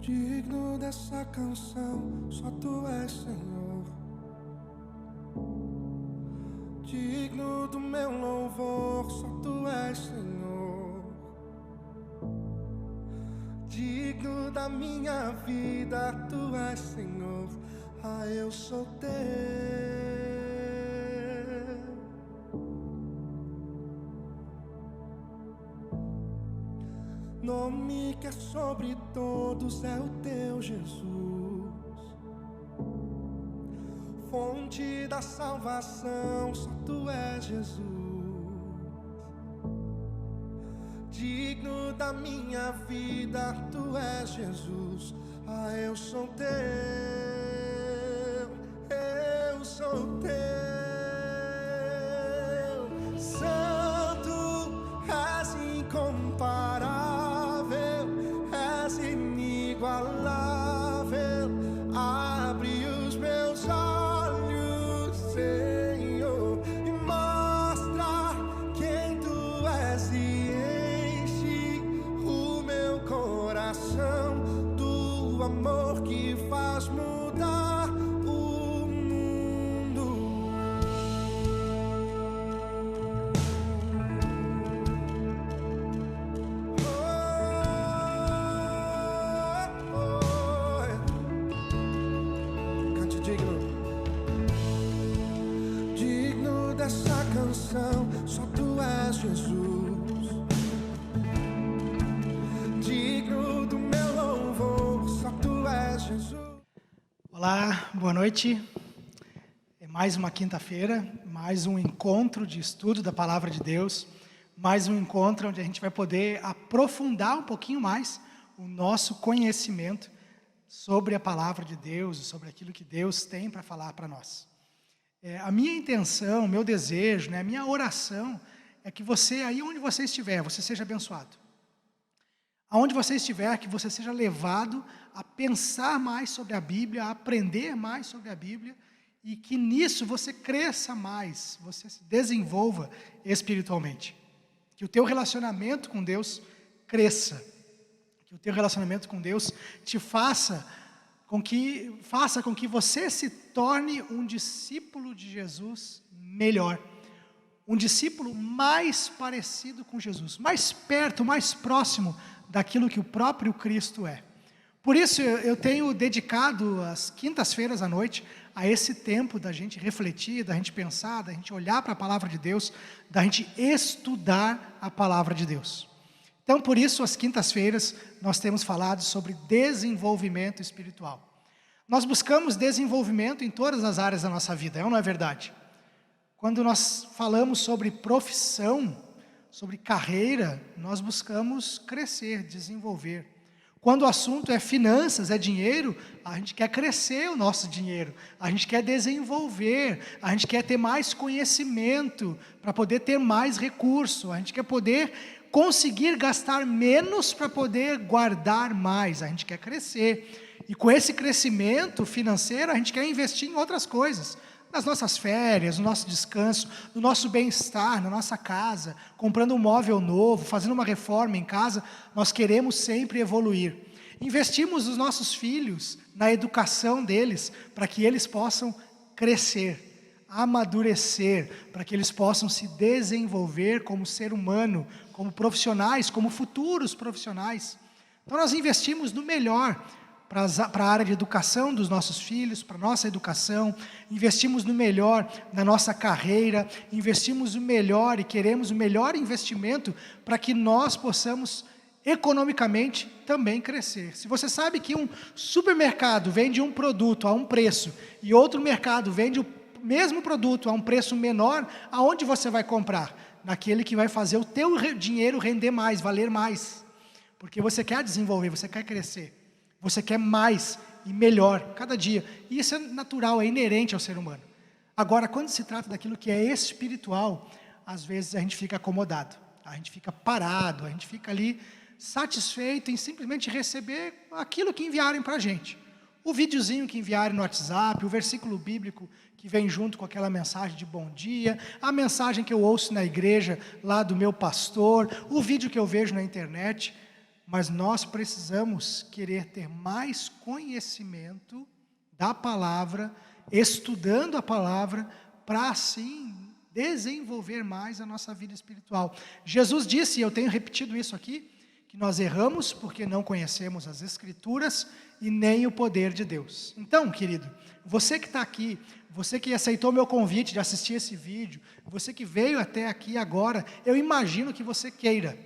Digno dessa canção, só tu és, Senhor. Digno do meu louvor, só tu és, Senhor. Digno da minha vida, tu és, Senhor. Ah, eu sou teu. Nome que é sobre todos é o teu, Jesus. Fonte da salvação, só tu és, Jesus. Digno da minha vida, tu és, Jesus. Ah, eu sou teu, eu sou teu. Santo, és incomparável, és inigualável. Abre os meus olhos, Senhor, e mostra quem tu és e enche o meu coração do amor que faz mudar o mundo. Cante digno. Digno dessa canção, só tu és, Jesus. Digno do meu louvor, só tu és, Jesus. Olá, boa noite. É mais uma quinta-feira, mais um encontro de estudo da Palavra de Deus, mais um encontro onde a gente vai poder aprofundar um pouquinho mais o nosso conhecimento sobre a Palavra de Deus, sobre aquilo que Deus tem para falar para nós. A minha intenção, o meu desejo, a minha oração é que você, aí onde você estiver, você seja abençoado. Aonde você estiver, que você seja levado a pensar mais sobre a Bíblia, a aprender mais sobre a Bíblia, e que nisso você cresça mais, você se desenvolva espiritualmente. Que o teu relacionamento com Deus cresça, que o teu relacionamento com Deus te faça com que você se torne um discípulo de Jesus melhor. Um discípulo mais parecido com Jesus, mais perto, mais próximo daquilo que o próprio Cristo é. Por isso eu tenho dedicado as quintas-feiras à noite a esse tempo da gente refletir, da gente pensar, da gente olhar para a Palavra de Deus, da gente estudar a Palavra de Deus. Então, por isso, às quintas-feiras, nós temos falado sobre desenvolvimento espiritual. Nós buscamos desenvolvimento em todas as áreas da nossa vida, é ou não é verdade? Quando nós falamos sobre profissão, sobre carreira, nós buscamos crescer, desenvolver. Quando o assunto é finanças, é dinheiro, a gente quer crescer o nosso dinheiro, a gente quer desenvolver, a gente quer ter mais conhecimento para poder ter mais recurso, a gente quer poder conseguir gastar menos para poder guardar mais, a gente quer crescer. E com esse crescimento financeiro, a gente quer investir em outras coisas, nas nossas férias, no nosso descanso, no nosso bem-estar, na nossa casa, comprando um móvel novo, fazendo uma reforma em casa, nós queremos sempre evoluir. Investimos nos nossos filhos, na educação deles, para que eles possam crescer, amadurecer, para que eles possam se desenvolver como ser humano, como profissionais, como futuros profissionais. Então nós investimos no melhor, para a área de educação dos nossos filhos, para a nossa educação, investimos no melhor na nossa carreira, investimos no melhor e queremos o melhor investimento para que nós possamos economicamente também crescer. Se você sabe que um supermercado vende um produto a um preço e outro mercado vende o mesmo produto a um preço menor, aonde você vai comprar? Naquele que vai fazer o teu dinheiro render mais, valer mais, porque você quer desenvolver, você quer crescer. Você quer mais e melhor cada dia. E isso é natural, é inerente ao ser humano. Agora, quando se trata daquilo que é espiritual, às vezes a gente fica acomodado, a gente fica parado, a gente fica ali satisfeito em simplesmente receber aquilo que enviarem para a gente. O videozinho que enviarem no WhatsApp, o versículo bíblico que vem junto com aquela mensagem de bom dia, a mensagem que eu ouço na igreja lá do meu pastor, o vídeo que eu vejo na internet. mas nós precisamos querer ter mais conhecimento da palavra, estudando a palavra, para assim desenvolver mais a nossa vida espiritual. Jesus disse, e eu tenho repetido isso aqui, que nós erramos porque não conhecemos as Escrituras e nem o poder de Deus. Então, querido, você que está aqui, você que aceitou meu convite de assistir esse vídeo, você que veio até aqui agora, eu imagino que você queira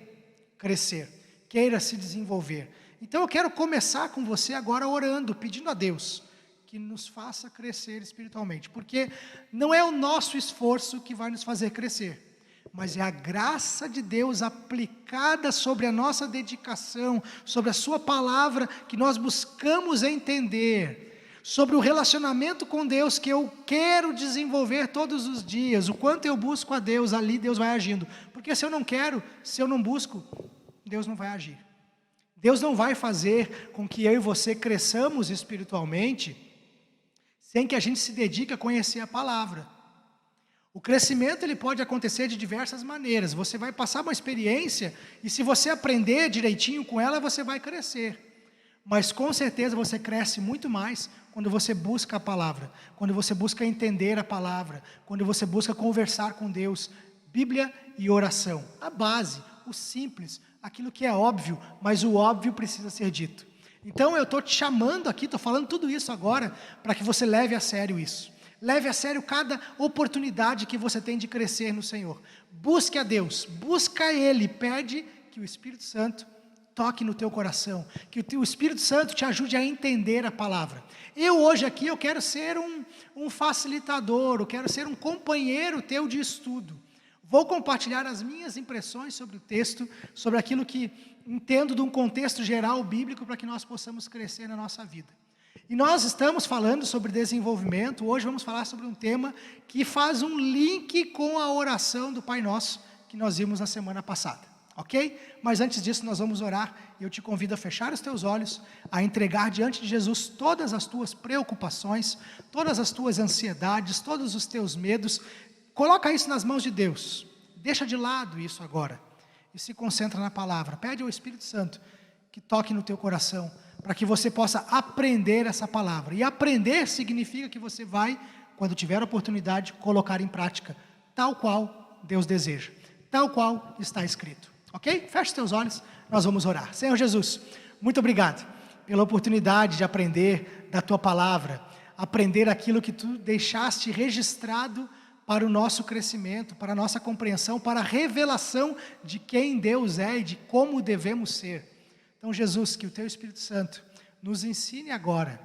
crescer, queira se desenvolver. Então eu quero começar com você agora orando, pedindo a Deus que nos faça crescer espiritualmente, porque não é o nosso esforço que vai nos fazer crescer, mas é a graça de Deus aplicada sobre a nossa dedicação, sobre a sua palavra, que nós buscamos entender, sobre o relacionamento com Deus que eu quero desenvolver todos os dias, o quanto eu busco a Deus, ali Deus vai agindo, porque se eu não quero, se eu não busco, Deus não vai agir. Deus não vai fazer com que eu e você cresçamos espiritualmente sem que a gente se dedique a conhecer a palavra. O crescimento ele pode acontecer de diversas maneiras. Você vai passar uma experiência e se você aprender direitinho com ela, você vai crescer. Mas com certeza você cresce muito mais quando você busca a palavra, quando você busca entender a palavra, quando você busca conversar com Deus. Bíblia e oração, a base, o simples, aquilo que é óbvio, mas o óbvio precisa ser dito. Então eu estou te chamando aqui, estou falando tudo isso agora, para que você leve a sério isso. Leve a sério cada oportunidade que você tem de crescer no Senhor. Busque a Deus, busca Ele, pede que o Espírito Santo toque no teu coração, que o Espírito Santo te ajude a entender a palavra. Eu hoje aqui, eu quero ser um facilitador, eu quero ser um companheiro teu de estudo. Vou compartilhar as minhas impressões sobre o texto, sobre aquilo que entendo de um contexto geral bíblico para que nós possamos crescer na nossa vida. E nós estamos falando sobre desenvolvimento, hoje vamos falar sobre um tema que faz um link com a oração do Pai Nosso, que nós vimos na semana passada, ok? Mas antes disso nós vamos orar, e eu te convido a fechar os teus olhos, a entregar diante de Jesus todas as tuas preocupações, todas as tuas ansiedades, todos os teus medos. Coloca isso nas mãos de Deus, deixa de lado isso agora, e se concentra na palavra. Pede ao Espírito Santo que toque no teu coração, para que você possa aprender essa palavra. E aprender significa que você vai, quando tiver a oportunidade, colocar em prática, tal qual Deus deseja, tal qual está escrito. Ok? Feche teus olhos, nós vamos orar. Senhor Jesus, muito obrigado pela oportunidade de aprender da tua palavra, aprender aquilo que tu deixaste registrado para o nosso crescimento, para a nossa compreensão, para a revelação de quem Deus é e de como devemos ser. Então, Jesus, que o Teu Espírito Santo nos ensine agora.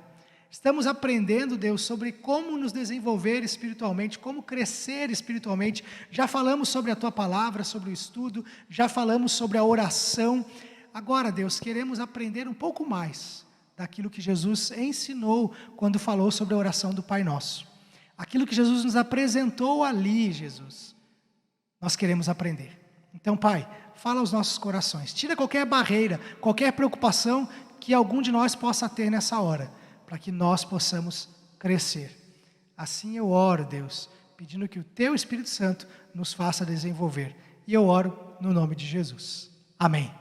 Estamos aprendendo, Deus, sobre como nos desenvolver espiritualmente, como crescer espiritualmente. Já falamos sobre a Tua palavra, sobre o estudo, já falamos sobre a oração. Agora, Deus, queremos aprender um pouco mais daquilo que Jesus ensinou quando falou sobre a oração do Pai Nosso. Aquilo que Jesus nos apresentou ali, Jesus, nós queremos aprender. Então, Pai, fala aos nossos corações, tira qualquer barreira, qualquer preocupação que algum de nós possa ter nessa hora, para que nós possamos crescer. Assim eu oro, Deus, pedindo que o Teu Espírito Santo nos faça desenvolver. E eu oro no nome de Jesus. Amém.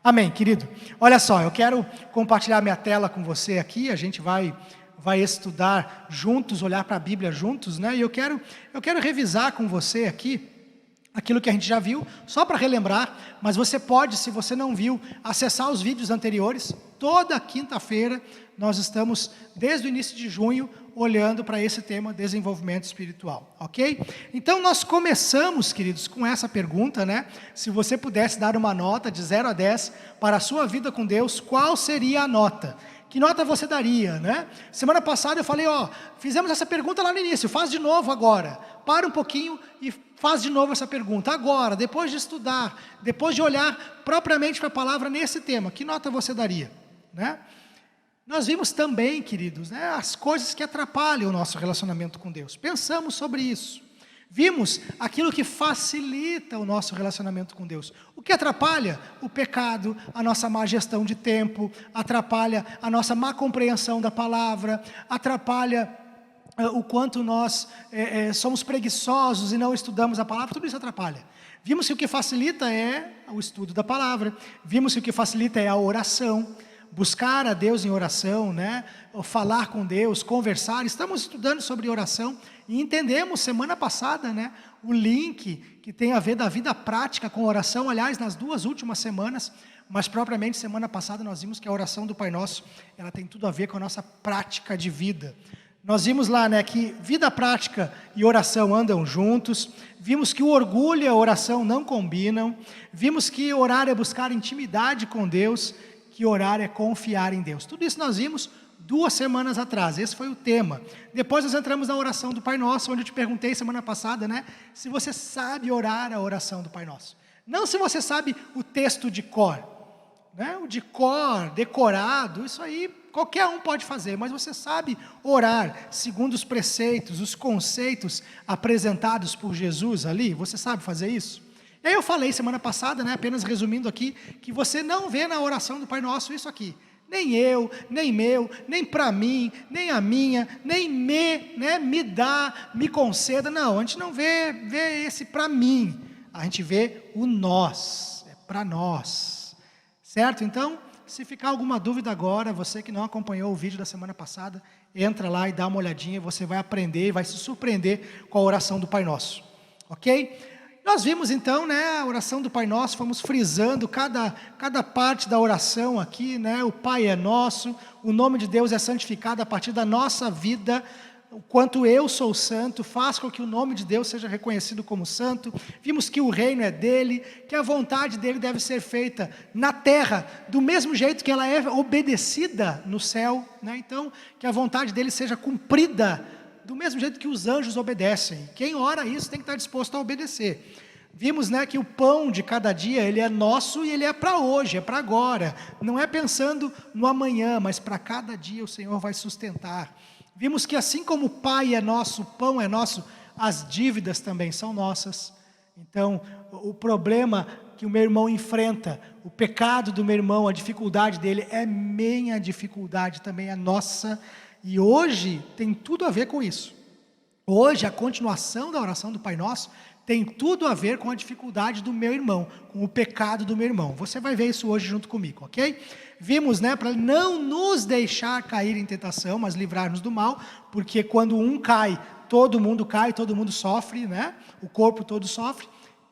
Amém, querido. Olha só, eu quero compartilhar minha tela com você aqui, a gente vai estudar juntos, olhar para a Bíblia juntos, né? E eu quero revisar com você aqui aquilo que a gente já viu, só para relembrar, mas você pode, se você não viu, acessar os vídeos anteriores. Toda quinta-feira nós estamos, desde o início de junho, olhando para esse tema, desenvolvimento espiritual, ok? Então nós começamos, queridos, com essa pergunta, né? Se você pudesse dar uma nota de 0 a 10 para a sua vida com Deus, qual seria a nota? Que nota você daria, né? Semana passada eu falei, fizemos essa pergunta lá no início, faz de novo agora. Para um pouquinho e faz de novo essa pergunta. Agora, depois de estudar, depois de olhar propriamente para a palavra nesse tema, que nota você daria, né? Nós vimos também, queridos, né, as coisas que atrapalham o nosso relacionamento com Deus. Pensamos sobre isso. Vimos aquilo que facilita o nosso relacionamento com Deus. O que atrapalha? O pecado, a nossa má gestão de tempo, atrapalha a nossa má compreensão da palavra, atrapalha o quanto nós somos preguiçosos e não estudamos a palavra, tudo isso atrapalha. Vimos que o que facilita é o estudo da palavra, vimos que o que facilita é a oração, buscar a Deus em oração, né? Falar com Deus, conversar. Estamos estudando sobre oração e entendemos semana passada, né, o link que tem a ver da vida prática com oração, aliás, nas 2 últimas semanas, mas propriamente semana passada nós vimos que a oração do Pai Nosso, ela tem tudo a ver com a nossa prática de vida. Nós vimos lá, né, que vida prática e oração andam juntos, vimos que o orgulho e a oração não combinam, vimos que orar é buscar intimidade com Deus, que orar é confiar em Deus. Tudo isso nós vimos 2 semanas atrás, esse foi o tema. Depois nós entramos na oração do Pai Nosso, onde eu te perguntei semana passada, né, se você sabe orar a oração do Pai Nosso. Não se você sabe o texto de cor, né, o de cor, decorado, isso aí qualquer um pode fazer, mas você sabe orar segundo os preceitos, os conceitos apresentados por Jesus ali? Você sabe fazer isso? E aí eu falei semana passada, né, apenas resumindo aqui, que você não vê na oração do Pai Nosso isso aqui. Nem eu, nem meu, nem para mim, nem a minha, nem me dá, me conceda. Não, a gente não vê esse para mim. A gente vê o nós, é para nós. Certo? Então, se ficar alguma dúvida agora, você que não acompanhou o vídeo da semana passada, entra lá e dá uma olhadinha, você vai aprender e vai se surpreender com a oração do Pai Nosso. Ok? Nós vimos então, né, a oração do Pai Nosso, fomos frisando cada parte da oração aqui, né, o Pai é nosso, o nome de Deus é santificado a partir da nossa vida, o quanto eu sou santo, faz com que o nome de Deus seja reconhecido como santo. Vimos que o reino é dele, que a vontade dele deve ser feita na terra, do mesmo jeito que ela é obedecida no céu, né, então, que a vontade dele seja cumprida do mesmo jeito que os anjos obedecem. Quem ora isso tem que estar disposto a obedecer. Vimos, né, que o pão de cada dia, ele é nosso e ele é para hoje, é para agora. Não é pensando no amanhã, mas para cada dia o Senhor vai sustentar. Vimos que assim como o Pai é nosso, o pão é nosso, as dívidas também são nossas. Então, o problema que o meu irmão enfrenta, o pecado do meu irmão, a dificuldade dele, é minha dificuldade também, é nossa. E hoje tem tudo a ver com isso. Hoje a continuação da oração do Pai Nosso tem tudo a ver com a dificuldade do meu irmão, com o pecado do meu irmão. Você vai ver isso hoje junto comigo, ok? Vimos, né, para não nos deixar cair em tentação, mas livrar-nos do mal, porque quando um cai, todo mundo sofre, né? O corpo todo sofre.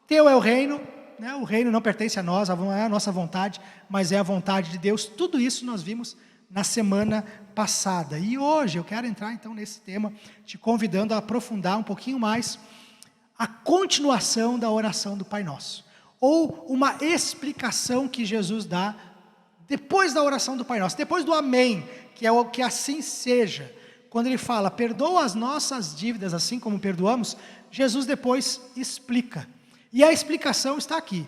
Teu é o reino, né? O reino não pertence a nós, não é a nossa vontade, mas é a vontade de Deus. Tudo isso nós vimos na semana passada. E hoje eu quero entrar então nesse tema, te convidando a aprofundar um pouquinho mais a continuação da oração do Pai Nosso, ou uma explicação que Jesus dá depois da oração do Pai Nosso, depois do amém, que é o que assim seja. Quando ele fala, perdoa as nossas dívidas assim como perdoamos, Jesus depois explica. E a explicação está aqui.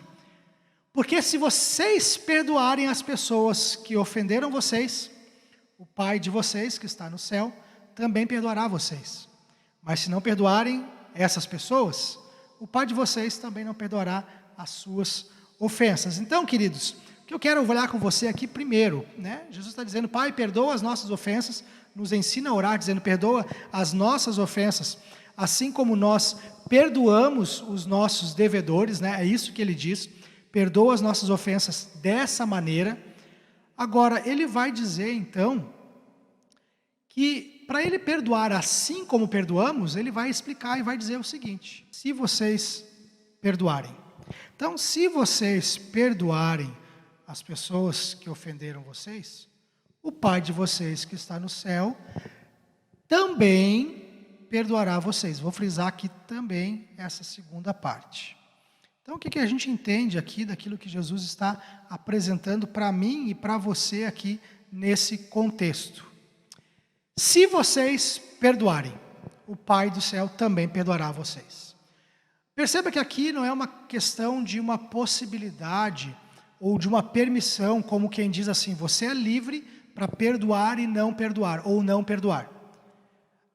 Porque se vocês perdoarem as pessoas que ofenderam vocês, o Pai de vocês que está no céu também perdoará vocês. Mas se não perdoarem essas pessoas, o Pai de vocês também não perdoará as suas ofensas. Então, queridos, o que eu quero olhar com você aqui primeiro, né? Jesus está dizendo, Pai, perdoa as nossas ofensas, nos ensina a orar, dizendo, perdoa as nossas ofensas, assim como nós perdoamos os nossos devedores, né? É isso que ele diz. Perdoa as nossas ofensas dessa maneira. Agora, ele vai dizer, então, que para ele perdoar assim como perdoamos, ele vai explicar e vai dizer o seguinte, se vocês perdoarem. Então, se vocês perdoarem as pessoas que ofenderam vocês, o Pai de vocês que está no céu também perdoará vocês. Vou frisar aqui também essa segunda parte. Então, o que a gente entende aqui daquilo que Jesus está apresentando para mim e para você aqui nesse contexto? Se vocês perdoarem, o Pai do céu também perdoará vocês. Perceba que aqui não é uma questão de uma possibilidade ou de uma permissão, como quem diz assim, você é livre para perdoar e não perdoar, ou não perdoar.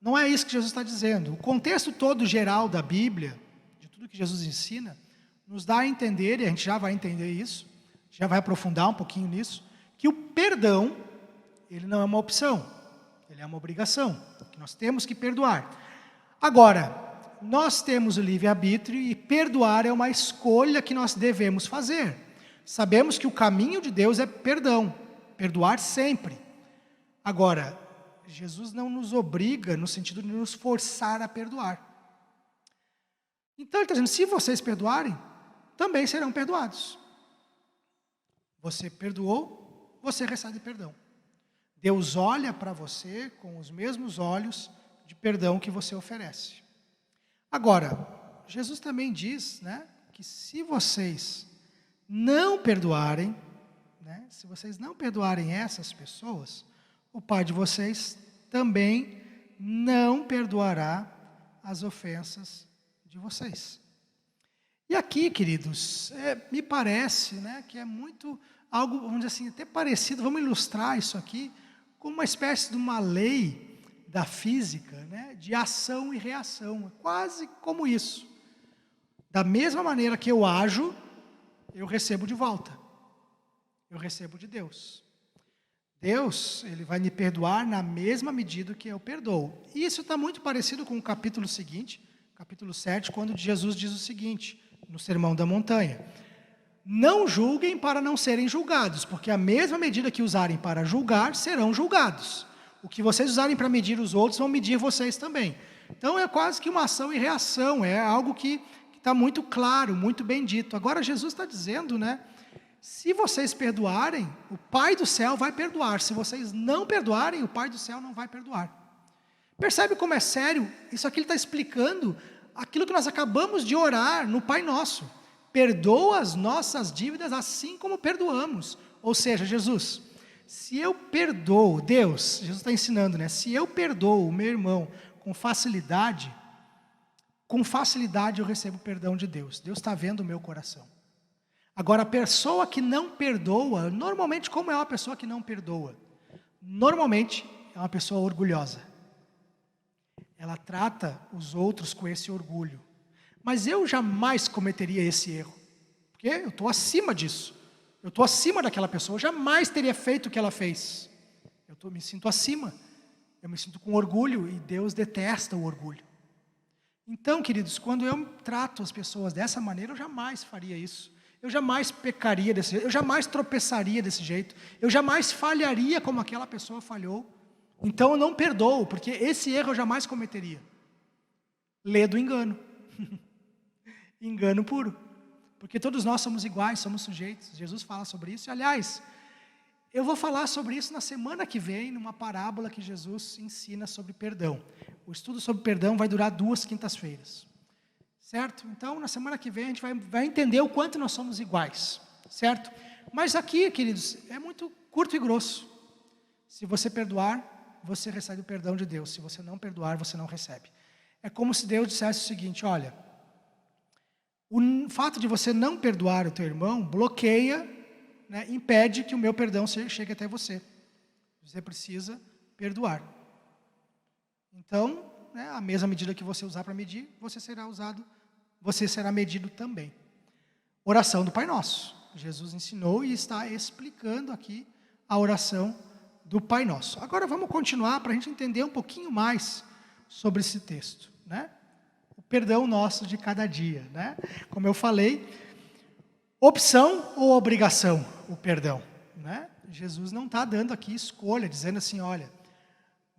Não é isso que Jesus está dizendo. O contexto todo geral da Bíblia, de tudo que Jesus ensina, nos dá a entender, e a gente já vai entender isso, já vai aprofundar um pouquinho nisso, que o perdão, ele não é uma opção. ele é uma obrigação, que nós temos que perdoar. Agora, nós temos o livre-arbítrio e perdoar é uma escolha que nós devemos fazer. Sabemos que o caminho de Deus é perdão, perdoar sempre. Agora, Jesus não nos obriga no sentido de nos forçar a perdoar. Então ele está dizendo, se vocês perdoarem, também serão perdoados. Você perdoou, você recebe perdão. Deus olha para você com os mesmos olhos de perdão que você oferece. Agora, Jesus também diz, né, que se vocês não perdoarem, né, se vocês não perdoarem essas pessoas, o Pai de vocês também não perdoará as ofensas de vocês. E aqui, queridos, me parece, né, que é muito algo, vamos dizer assim, até parecido, vamos ilustrar isso aqui, com uma espécie de uma lei da física, né, de ação e reação, quase como isso. Da mesma maneira que eu ajo, eu recebo de volta. Eu recebo de Deus. Deus, ele vai me perdoar na mesma medida que eu perdoo. E isso está muito parecido com o capítulo seguinte, capítulo 7, quando Jesus diz o seguinte, no Sermão da Montanha: não julguem para não serem julgados, porque a mesma medida que usarem para julgar, serão julgados. O que vocês usarem para medir os outros, vão medir vocês também. Então é quase que uma ação e reação, é algo que está muito claro, muito bem dito. Agora Jesus está dizendo, né, se vocês perdoarem, o Pai do céu vai perdoar. Se vocês não perdoarem, o Pai do céu não vai perdoar. Percebe como é sério? Isso aqui ele está explicando aquilo que nós acabamos de orar no Pai Nosso. Perdoa as nossas dívidas assim como perdoamos. Ou seja, Jesus, se eu perdoo, Deus, Jesus está ensinando, né? Se eu perdoo o meu irmão com facilidade eu recebo perdão de Deus. Deus está vendo o meu coração. Agora, a pessoa que não perdoa, normalmente, como é uma pessoa que não perdoa? Normalmente, é uma pessoa orgulhosa. Ela trata os outros com esse orgulho. Mas eu jamais cometeria esse erro, porque eu estou acima disso. Eu estou acima daquela pessoa, eu jamais teria feito o que ela fez. Me sinto acima, eu me sinto com orgulho, e Deus detesta o orgulho. Então, queridos, quando eu trato as pessoas dessa maneira, eu jamais faria isso. Eu jamais pecaria desse jeito, eu jamais tropeçaria desse jeito, eu jamais falharia como aquela pessoa falhou. Então eu não perdoo, porque esse erro eu jamais cometeria. Lê do engano. Engano puro. Porque todos nós somos iguais, somos sujeitos. Jesus fala sobre isso. E, aliás, eu vou falar sobre isso na semana que vem, numa parábola que Jesus ensina sobre perdão. O estudo sobre perdão vai durar 2 quintas-feiras. Certo? Então, na semana que vem, a gente vai entender o quanto nós somos iguais. Certo? Mas aqui, queridos, é muito curto e grosso. Se você perdoar, você recebe o perdão de Deus. Se você não perdoar, você não recebe. É como se Deus dissesse o seguinte: olha, o fato de você não perdoar o teu irmão bloqueia, né, impede que o meu perdão chegue até você. Você precisa perdoar. Então, né, a mesma medida que você usar para medir, você será medido também. Oração do Pai Nosso. Jesus ensinou e está explicando aqui a oração do Pai Nosso. Agora vamos continuar para a gente entender um pouquinho mais sobre esse texto, né? O perdão nosso de cada dia, né? Como eu falei, opção ou obrigação, o perdão, né? Jesus não está dando aqui escolha, dizendo assim, olha,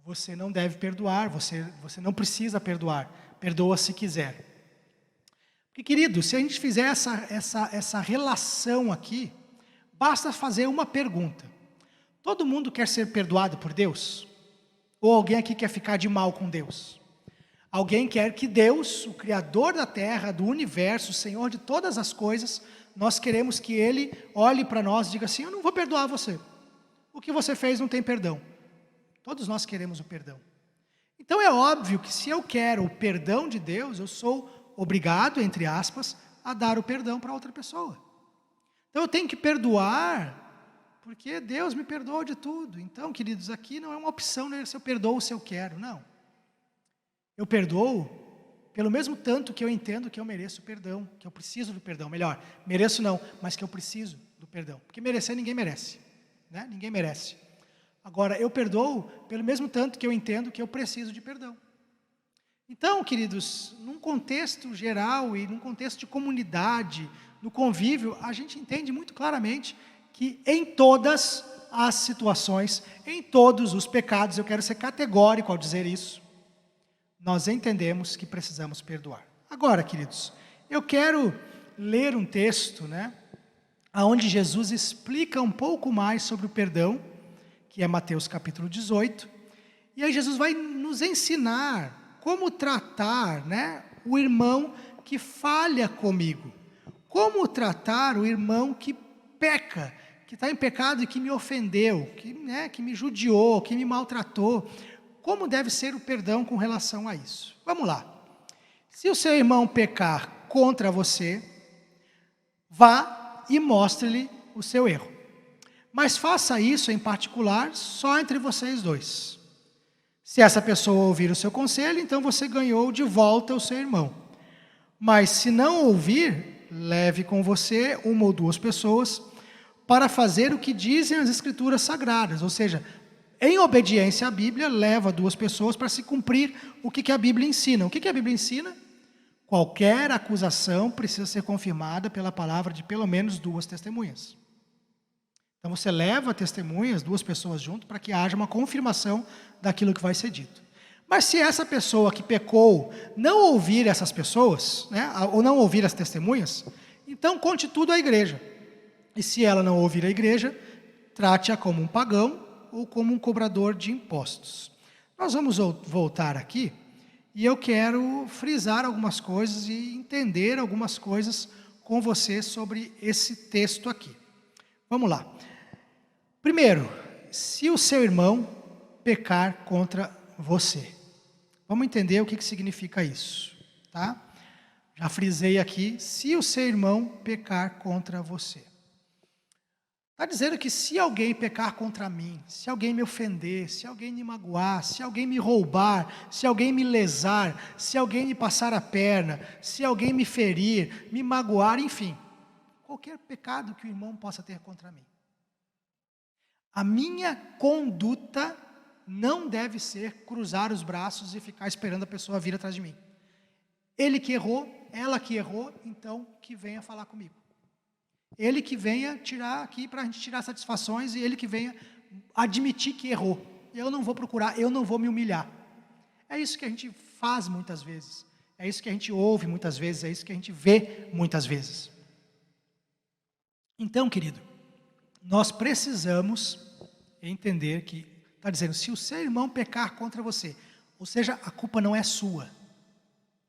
você não deve perdoar, você não precisa perdoar, perdoa se quiser. Porque, querido, se a gente fizer essa relação aqui, basta fazer uma pergunta. Todo mundo quer ser perdoado por Deus? Ou alguém aqui quer ficar de mal com Deus? Alguém quer que Deus, o Criador da terra, do universo, o Senhor de todas as coisas, nós queremos que Ele olhe para nós e diga assim, eu não vou perdoar você. O que você fez não tem perdão. Todos nós queremos o perdão. Então é óbvio que se eu quero o perdão de Deus, eu sou obrigado, entre aspas, a dar o perdão para outra pessoa. Então eu tenho que perdoar, porque Deus me perdoou de tudo. Então, queridos, aqui não é uma opção, né, se eu perdoo ou se eu quero, não. Eu perdoo pelo mesmo tanto que eu entendo que eu mereço perdão, que eu preciso do perdão. Melhor, mereço não, mas que eu preciso do perdão. Porque merecer ninguém merece, né? Ninguém merece. Agora, eu perdoo pelo mesmo tanto que eu entendo que eu preciso de perdão. Então, queridos, num contexto geral e num contexto de comunidade, no convívio, a gente entende muito claramente que em todas as situações, em todos os pecados, eu quero ser categórico ao dizer isso, nós entendemos que precisamos perdoar. Agora, queridos, eu quero ler um texto, onde Jesus explica um pouco mais sobre o perdão, que é Mateus capítulo 18, e aí Jesus vai nos ensinar como tratar, o irmão que falha comigo, como tratar o irmão que peca, que está em pecado e que me ofendeu, que me judiou, que me maltratou, como deve ser o perdão com relação a isso. Vamos lá. Se o seu irmão pecar contra você, vá e mostre-lhe o seu erro. Mas faça isso em particular só entre vocês dois. Se essa pessoa ouvir o seu conselho, então você ganhou de volta o seu irmão. Mas se não ouvir, leve com você uma ou duas pessoas para fazer o que dizem as Escrituras Sagradas. Ou seja, em obediência à Bíblia, leva duas pessoas para se cumprir o que a Bíblia ensina. O que a Bíblia ensina? Qualquer acusação precisa ser confirmada pela palavra de pelo menos duas testemunhas. Então você leva testemunhas, duas pessoas junto, para que haja uma confirmação daquilo que vai ser dito. Mas se essa pessoa que pecou não ouvir essas pessoas, ou não ouvir as testemunhas, então conte tudo à igreja. E se ela não ouvir a igreja, trate-a como um pagão ou como um cobrador de impostos. Nós vamos voltar aqui e eu quero frisar algumas coisas e entender algumas coisas com você sobre esse texto aqui. Vamos lá. Primeiro, se o seu irmão pecar contra você. Vamos entender o que significa isso, tá? Já frisei aqui, se o seu irmão pecar contra você. Está dizendo que se alguém pecar contra mim, se alguém me ofender, se alguém me magoar, se alguém me roubar, se alguém me lesar, se alguém me passar a perna, se alguém me ferir, me magoar, enfim, qualquer pecado que o irmão possa ter contra mim. A minha conduta não deve ser cruzar os braços e ficar esperando a pessoa vir atrás de mim. Ele que errou, ela que errou, então que venha falar comigo. Ele que venha tirar aqui para a gente tirar satisfações e ele que venha admitir que errou. Eu não vou procurar, eu não vou me humilhar. É isso que a gente faz muitas vezes. É isso que a gente ouve muitas vezes, é isso que a gente vê muitas vezes. Então, querido, nós precisamos entender que, está dizendo, se o seu irmão pecar contra você, ou seja, a culpa não é sua.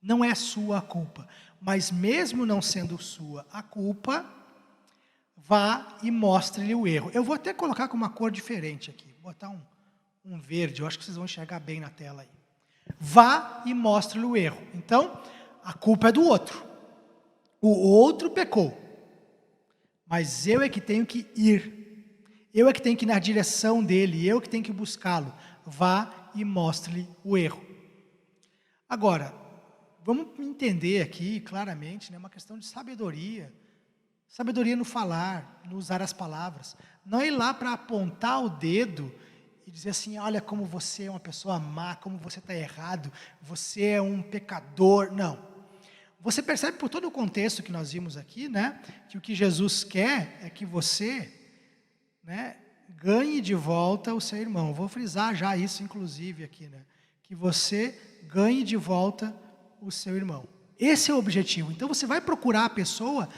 Não é sua a culpa. Mas mesmo não sendo sua a culpa, vá e mostre-lhe o erro. Eu vou até colocar com uma cor diferente aqui. Vou botar um verde, eu acho que vocês vão enxergar bem na tela aí. Vá e mostre-lhe o erro. Então, a culpa é do outro. O outro pecou. Mas eu é que tenho que ir. Eu é que tenho que ir na direção dele. Eu que tenho que buscá-lo. Vá e mostre-lhe o erro. Agora, vamos entender aqui claramente, uma questão de sabedoria. Sabedoria no falar, no usar as palavras. Não ir lá para apontar o dedo e dizer assim, olha como você é uma pessoa má, como você está errado, você é um pecador. Não. Você percebe por todo o contexto que nós vimos aqui, que o que Jesus quer é que você, ganhe de volta o seu irmão. Vou frisar já isso, inclusive, aqui, que você ganhe de volta o seu irmão. Esse é o objetivo. Então, você vai procurar a pessoa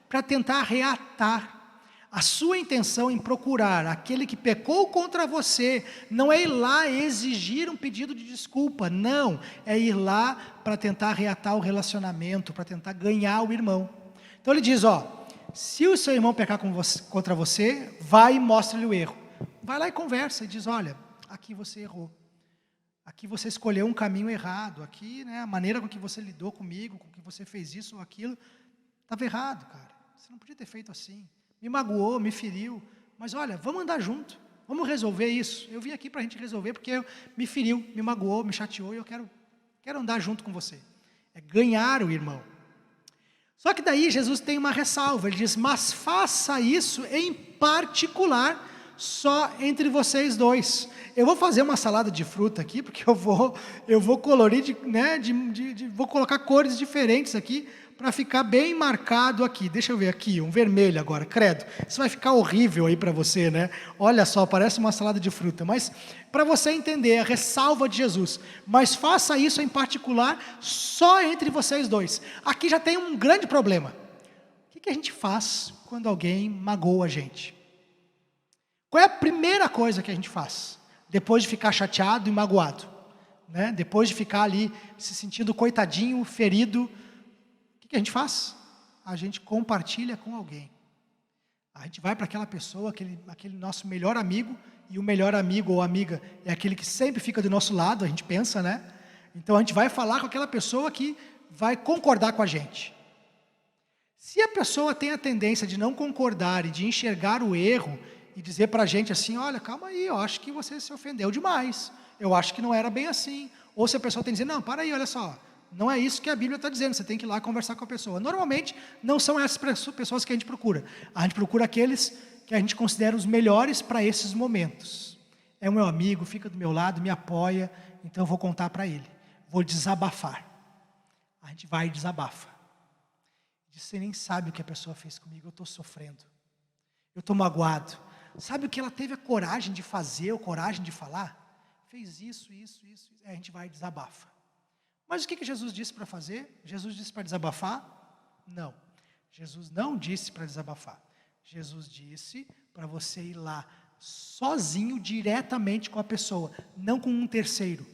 para tentar reatar. A sua intenção em procurar aquele que pecou contra você não é ir lá exigir um pedido de desculpa, não, é ir lá para tentar reatar o relacionamento, para tentar ganhar o irmão. Então ele diz, se o seu irmão pecar contra você, vai e mostre-lhe o erro. Vai lá e conversa e diz, olha, aqui você errou. Aqui você escolheu um caminho errado, aqui a maneira com que você lidou comigo, com que você fez isso ou aquilo, estava errado, cara. Você não podia ter feito assim. Me magoou, me feriu. Mas olha, vamos andar junto. Vamos resolver isso. Eu vim aqui para a gente resolver porque me feriu, me magoou, me chateou e eu quero andar junto com você. É ganhar o irmão. Só que daí Jesus tem uma ressalva. Ele diz, mas faça isso em particular só entre vocês dois. Eu vou fazer uma salada de fruta aqui, porque eu vou colorir, vou colocar cores diferentes aqui, para ficar bem marcado aqui. Deixa eu ver aqui, um vermelho agora, credo. Isso vai ficar horrível aí para você, né? Olha só, parece uma salada de fruta. Mas, para você entender, a ressalva de Jesus. Mas faça isso em particular, só entre vocês dois. Aqui já tem um grande problema. O que a gente faz quando alguém magoa a gente? Qual é a primeira coisa que a gente faz? Depois de ficar chateado e magoado, né? Depois de ficar ali se sentindo coitadinho, ferido, o que a gente faz? A gente compartilha com alguém. A gente vai para aquela pessoa, aquele nosso melhor amigo, e o melhor amigo ou amiga é aquele que sempre fica do nosso lado, a gente pensa, né? Então a gente vai falar com aquela pessoa que vai concordar com a gente. Se a pessoa tem a tendência de não concordar e de enxergar o erro e dizer para a gente assim, olha, calma aí, eu acho que você se ofendeu demais, eu acho que não era bem assim. Ou se a pessoa tem que dizer, não, para aí, olha só, não é isso que a Bíblia está dizendo, você tem que ir lá conversar com a pessoa. Normalmente, não são essas pessoas que a gente procura. A gente procura aqueles que a gente considera os melhores para esses momentos. É o meu amigo, fica do meu lado, me apoia, então eu vou contar para ele. Vou desabafar. A gente vai e desabafa. Você nem sabe o que a pessoa fez comigo, eu estou sofrendo. Eu estou magoado. Sabe o que ela teve a coragem de fazer, a coragem de falar? Fez isso. A gente vai e desabafa. Mas o que Jesus disse para fazer? Jesus disse para desabafar? Não. Jesus não disse para desabafar. Jesus disse para você ir lá sozinho, diretamente com a pessoa, não com um terceiro.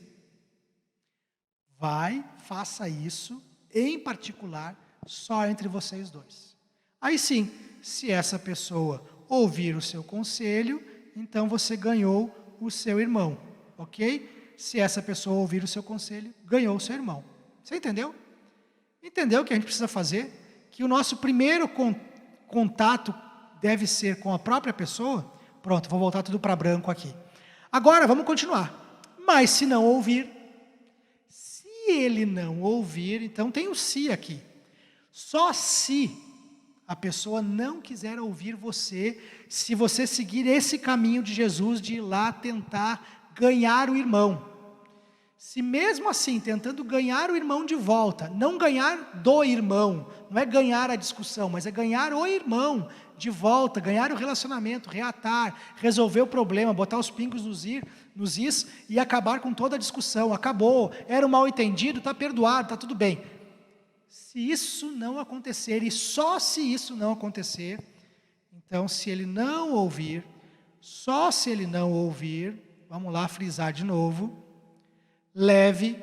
Vai, faça isso, em particular, só entre vocês dois. Aí sim, se essa pessoa ouvir o seu conselho, então você ganhou o seu irmão, ok? Se essa pessoa ouvir o seu conselho, ganhou o seu irmão. Você entendeu? Entendeu o que a gente precisa fazer? Que o nosso primeiro contato deve ser com a própria pessoa? Pronto, vou voltar tudo para branco aqui. Agora, vamos continuar. Mas se não ouvir, se ele não ouvir, então tem o se aqui. Só se a pessoa não quiser ouvir você, se você seguir esse caminho de Jesus de ir lá tentar ganhar o irmão. Se mesmo assim, tentando ganhar o irmão de volta, não ganhar do irmão, não é ganhar a discussão, mas é ganhar o irmão de volta, ganhar o relacionamento, reatar, resolver o problema, botar os pingos nos is e acabar com toda a discussão. Acabou, era um mal entendido, está perdoado, está tudo bem. Se isso não acontecer, e só se isso não acontecer, então se ele não ouvir, só se ele não ouvir, vamos lá frisar de novo, leve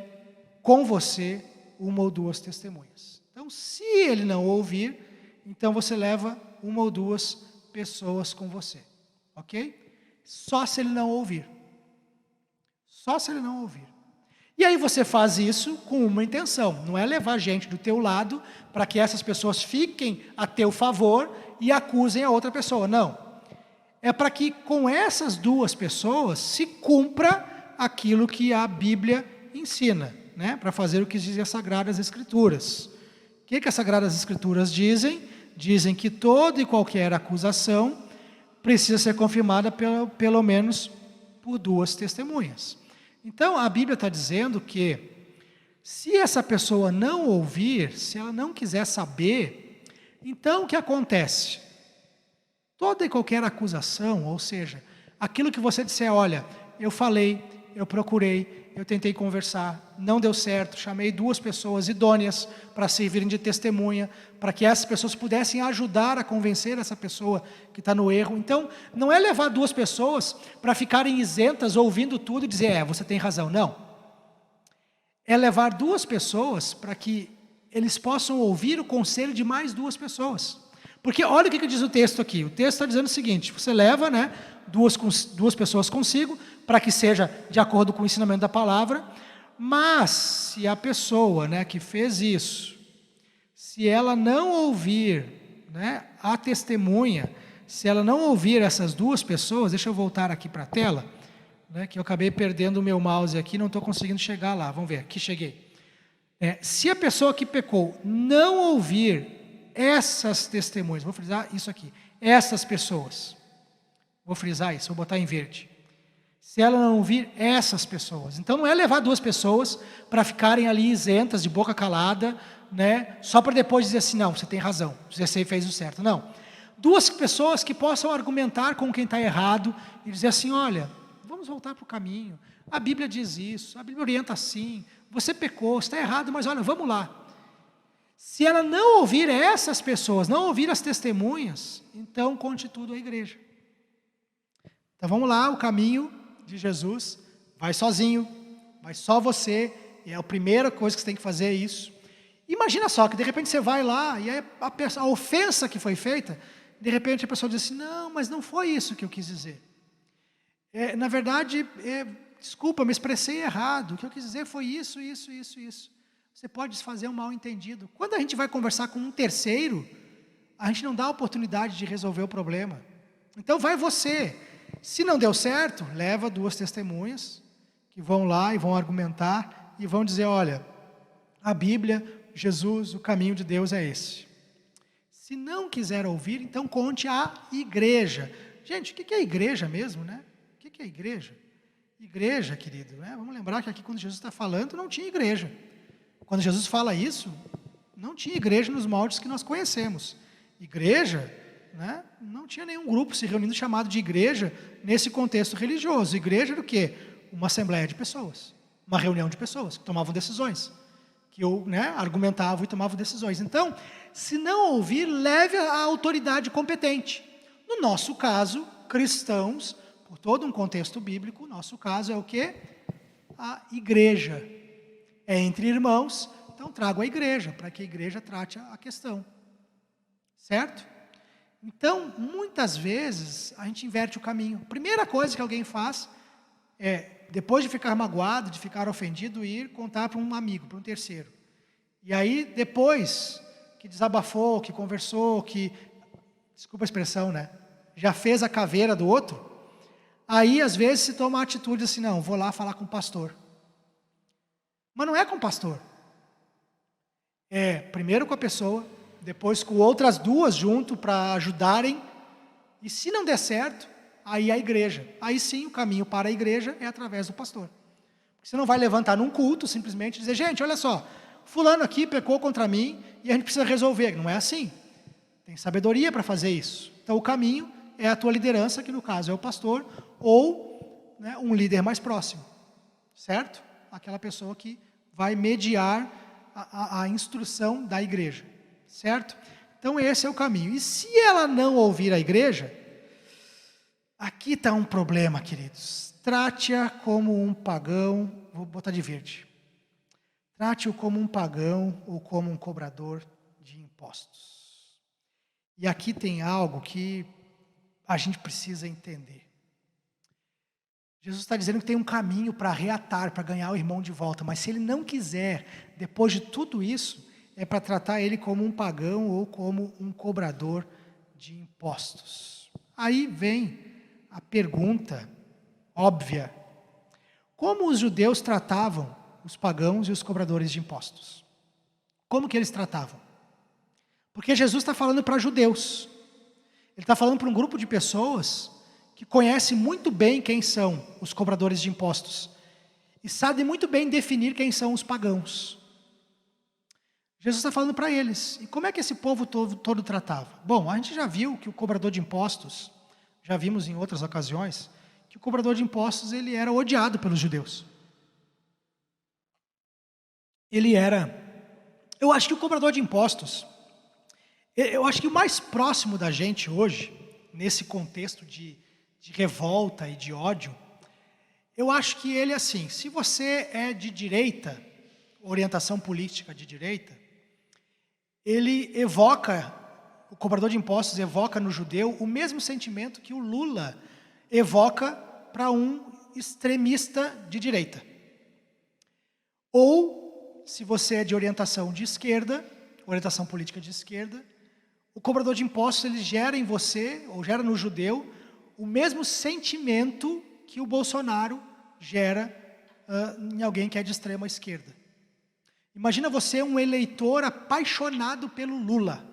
com você uma ou duas testemunhas. Então, se ele não ouvir, então você leva uma ou duas pessoas com você, ok? Só se ele não ouvir. Só se ele não ouvir. E aí você faz isso com uma intenção, não é levar gente do teu lado para que essas pessoas fiquem a teu favor e acusem a outra pessoa, não. É para que com essas duas pessoas se cumpra aquilo que a Bíblia ensina, né? Para fazer o que dizem as Sagradas Escrituras. O que as Sagradas Escrituras dizem? Dizem que toda e qualquer acusação precisa ser confirmada pelo menos por duas testemunhas. Então, a Bíblia está dizendo que, se essa pessoa não ouvir, se ela não quiser saber, então o que acontece? Toda e qualquer acusação, ou seja, aquilo que você disser, olha, eu falei, eu procurei, eu tentei conversar, não deu certo, chamei duas pessoas idôneas para servirem de testemunha, para que essas pessoas pudessem ajudar a convencer essa pessoa que está no erro. Então, não é levar duas pessoas para ficarem isentas ouvindo tudo e dizer, você tem razão. Não. É levar duas pessoas para que eles possam ouvir o conselho de mais duas pessoas. Porque olha o que diz o texto aqui. O texto está dizendo o seguinte, você leva, né, duas pessoas consigo, para que seja de acordo com o ensinamento da palavra, mas se a pessoa, né, que fez isso, se ela não ouvir, né, a testemunha, se ela não ouvir essas duas pessoas, deixa eu voltar aqui para a tela, né, que eu acabei perdendo o meu mouse aqui, não estou conseguindo chegar lá, vamos ver, aqui cheguei. Se a pessoa que pecou não ouvir essas testemunhas, vou frisar isso aqui, essas pessoas, Vou frisar isso, vou botar em verde. Se ela não ouvir essas pessoas. Então não é levar 2 pessoas para ficarem ali isentas, de boca calada, né? Só para depois dizer assim, não, você tem razão, você fez o certo. Não. 2 pessoas que possam argumentar com quem está errado e dizer assim, olha, vamos voltar para o caminho. A Bíblia diz isso, a Bíblia orienta assim, você pecou, está errado, mas olha, vamos lá. Se ela não ouvir essas pessoas, não ouvir as testemunhas, então conte tudo à igreja. Então vamos lá, o caminho de Jesus, vai sozinho, vai só você, e a primeira coisa que você tem que fazer é isso. Imagina só, que de repente você vai lá, e aí a ofensa que foi feita, de repente a pessoa diz assim, não, mas não foi isso que eu quis dizer. Na verdade, desculpa, me expressei errado, o que eu quis dizer foi isso. Você pode desfazer um mal entendido. Quando a gente vai conversar com um terceiro, a gente não dá a oportunidade de resolver o problema. Então vai você. Se não deu certo, leva 2 testemunhas que vão lá e vão argumentar e vão dizer, olha, a Bíblia, Jesus, o caminho de Deus é esse. Se não quiser ouvir, então conte à igreja. Gente, o que é igreja mesmo, né? O que é igreja? Igreja, querido, né? Vamos lembrar que aqui quando Jesus está falando, não tinha igreja. Quando Jesus fala isso, não tinha igreja nos moldes que nós conhecemos. Igreja, né? Não tinha nenhum grupo se reunindo chamado de igreja nesse contexto religioso. Igreja era o quê? Uma assembleia de pessoas, uma reunião de pessoas que tomavam decisões, que argumentavam e tomavam decisões. Então, se não ouvir, leve a autoridade competente. No nosso caso, cristãos, por todo um contexto bíblico, o nosso caso é o quê? A igreja. É entre irmãos, então trago a igreja, para que a igreja trate a questão. Certo? Então, muitas vezes, a gente inverte o caminho. Primeira coisa que alguém faz é, depois de ficar magoado, de ficar ofendido, ir contar para um amigo, para um terceiro. E aí, depois que desabafou, que conversou, que, desculpa a expressão, né? Já fez a caveira do outro, aí, às vezes, se toma a atitude assim, não, vou lá falar com o pastor. Mas não é com o pastor. É primeiro com a pessoa, depois com outras 2 junto para ajudarem, e se não der certo, aí a igreja. Aí sim, o caminho para a igreja é através do pastor. Você não vai levantar num culto, simplesmente dizer, gente, olha só, fulano aqui pecou contra mim, e a gente precisa resolver. Não é assim. Tem sabedoria para fazer isso. Então o caminho é a tua liderança, que no caso é o pastor, ou um líder mais próximo. Certo? Aquela pessoa que vai mediar a instrução da igreja, certo? Então esse é o caminho. E se ela não ouvir a igreja, aqui está um problema, queridos. Trate-a como um pagão, vou botar de verde. Trate-o como um pagão ou como um cobrador de impostos. E aqui tem algo que a gente precisa entender. Jesus está dizendo que tem um caminho para reatar, para ganhar o irmão de volta. Mas se ele não quiser, depois de tudo isso, é para tratar ele como um pagão ou como um cobrador de impostos. Aí vem a pergunta óbvia. Como os judeus tratavam os pagãos e os cobradores de impostos? Como que eles tratavam? Porque Jesus está falando para judeus. Ele está falando para um grupo de pessoas que conhece muito bem quem são os cobradores de impostos e sabe muito bem definir quem são os pagãos. Jesus está falando para eles. E como é que esse povo todo tratava? Bom, a gente já viu que o cobrador de impostos, já vimos em outras ocasiões, que o cobrador de impostos ele era odiado pelos judeus. Eu acho que o cobrador de impostos, eu acho que o mais próximo da gente hoje, nesse contexto de revolta e de ódio, eu acho que ele é assim, se você é de direita, orientação política de direita, o cobrador de impostos evoca no judeu o mesmo sentimento que o Lula evoca para um extremista de direita. Ou, se você é de orientação de esquerda, orientação política de esquerda, o cobrador de impostos ele gera em você, ou gera no judeu, o mesmo sentimento que o Bolsonaro gera em alguém que é de extrema esquerda. Imagina você um eleitor apaixonado pelo Lula.